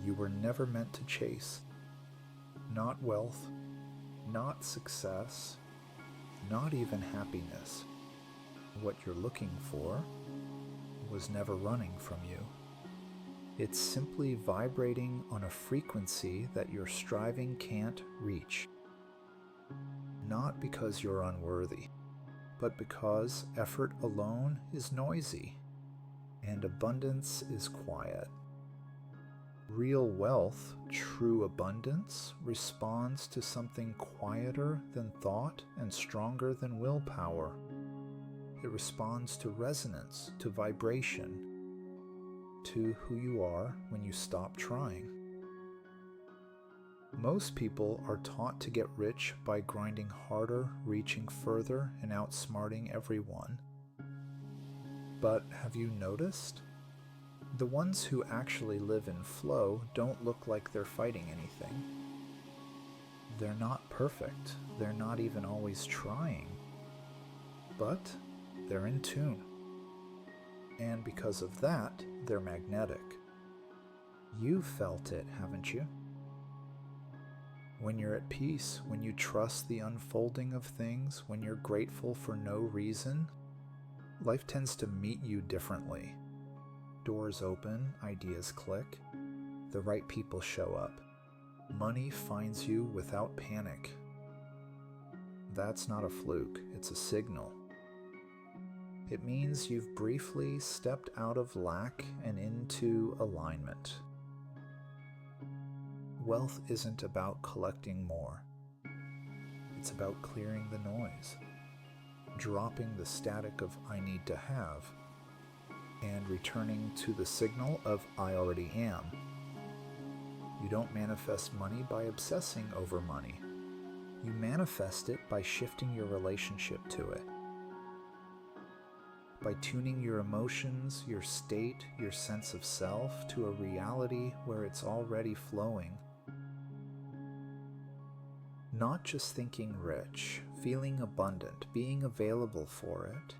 you were never meant to chase. Not wealth, not success, not even happiness. What you're looking for was never running from you. It's simply vibrating on a frequency that your striving can't reach. Not because you're unworthy, but because effort alone is noisy and abundance is quiet. Real wealth, true abundance, responds to something quieter than thought and stronger than willpower. It responds to resonance, to vibration, to who you are when you stop trying. Most people are taught to get rich by grinding harder, reaching further, and outsmarting everyone. But have you noticed? The ones who actually live in flow don't look like they're fighting anything. They're not perfect. They're not even always trying. But they're in tune. And because of that, they're magnetic. You've felt it, haven't you? When you're at peace, when you trust the unfolding of things, when you're grateful for no reason, life tends to meet you differently. Doors open, ideas click, the right people show up. Money finds you without panic. That's not a fluke, it's a signal. It means you've briefly stepped out of lack and into alignment. Wealth isn't about collecting more. It's about clearing the noise, dropping the static of I need to have, and returning to the signal of I already am. You don't manifest money by obsessing over money. You manifest it by shifting your relationship to it. By tuning your emotions, your state, your sense of self to a reality where it's already flowing. Not just thinking rich, feeling abundant, being available for it.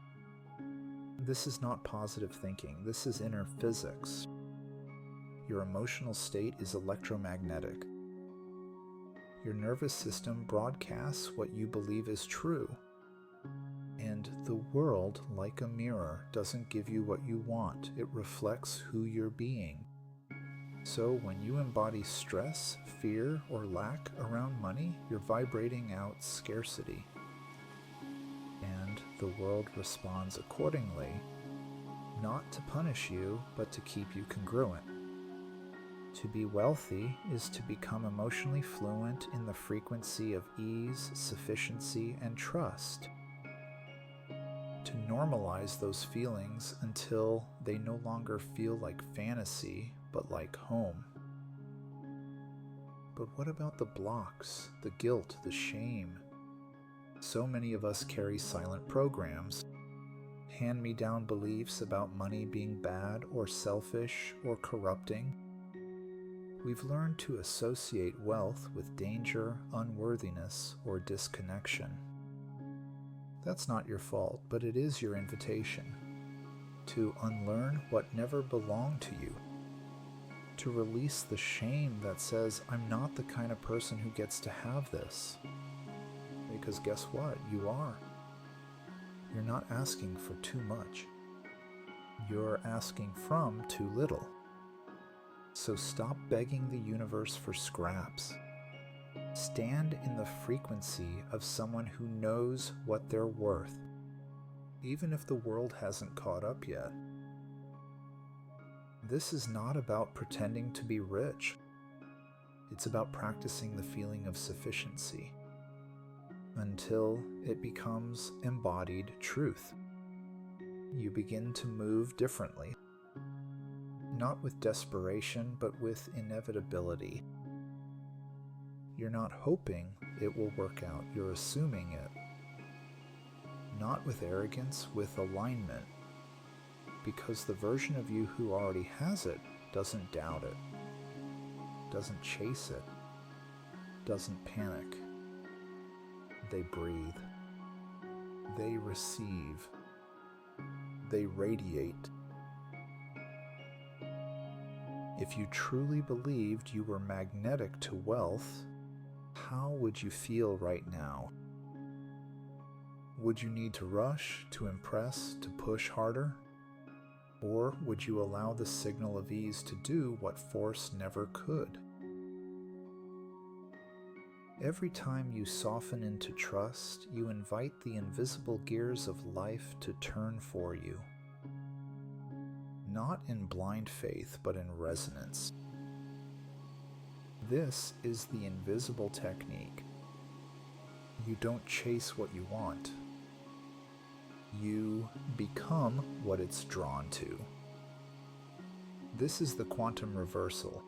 This is not positive thinking, this is inner physics. Your emotional state is electromagnetic. Your nervous system broadcasts what you believe is true. And the world, like a mirror, doesn't give you what you want. It reflects who you're being. So when you embody stress, fear, or lack around money, you're vibrating out scarcity. And the world responds accordingly, not to punish you, but to keep you congruent. To be wealthy is to become emotionally fluent in the frequency of ease, sufficiency, and trust. To normalize those feelings until they no longer feel like fantasy, but like home. But what about the blocks, the guilt, the shame? So many of us carry silent programs, hand-me-down beliefs about money being bad or selfish or corrupting. We've learned to associate wealth with danger, unworthiness, or disconnection. That's not your fault, but it is your invitation to unlearn what never belonged to you, to release the shame that says, I'm not the kind of person who gets to have this. Because guess what? You are. You're not asking for too much. You're asking from too little. So stop begging the universe for scraps. Stand in the frequency of someone who knows what they're worth, even if the world hasn't caught up yet. This is not about pretending to be rich. It's about practicing the feeling of sufficiency until it becomes embodied truth. You begin to move differently, not with desperation, but with inevitability. You're not hoping it will work out, you're assuming it. Not with arrogance, with alignment. Because the version of you who already has it doesn't doubt it, doesn't chase it, doesn't panic. They breathe. They receive. They radiate. If you truly believed you were magnetic to wealth, how would you feel right now? Would you need to rush, to impress, to push harder? Or would you allow the signal of ease to do what force never could? Every time you soften into trust, you invite the invisible gears of life to turn for you. Not in blind faith, but in resonance. This is the invisible technique. You don't chase what you want. You become what it's drawn to. This is the quantum reversal.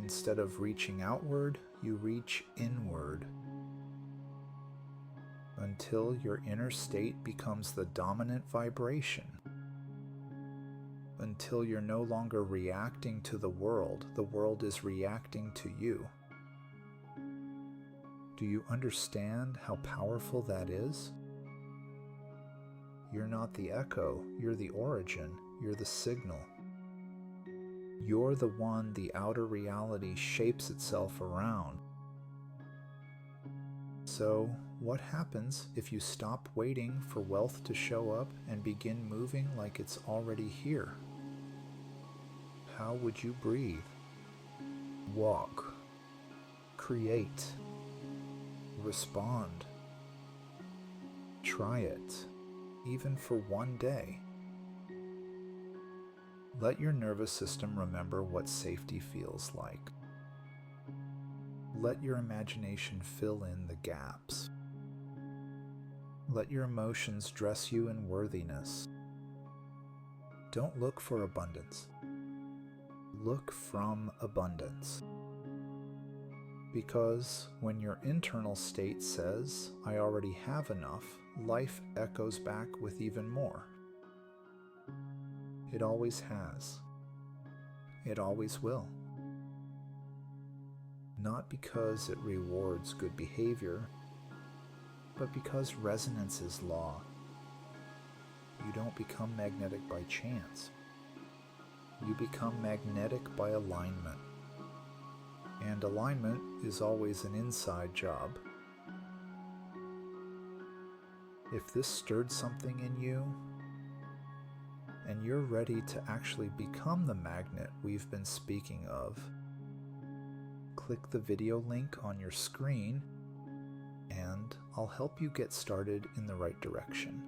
Instead of reaching outward, you reach inward until your inner state becomes the dominant vibration. Until you're no longer reacting to the world is reacting to you. Do you understand how powerful that is? You're not the echo, you're the origin, you're the signal. You're the one the outer reality shapes itself around. So, what happens if you stop waiting for wealth to show up and begin moving like it's already here? How would you breathe? Walk. Create. Respond. Try it, even for one day. Let your nervous system remember what safety feels like. Let your imagination fill in the gaps. Let your emotions dress you in worthiness. Don't look for abundance. Look from abundance. Because when your internal state says, "I already have enough," life echoes back with even more. It always has. It always will. Not because it rewards good behavior, but because resonance is law. You don't become magnetic by chance. You become magnetic by alignment. And alignment is always an inside job. If this stirred something in you, and you're ready to actually become the magnet we've been speaking of, click the video link on your screen, and I'll help you get started in the right direction.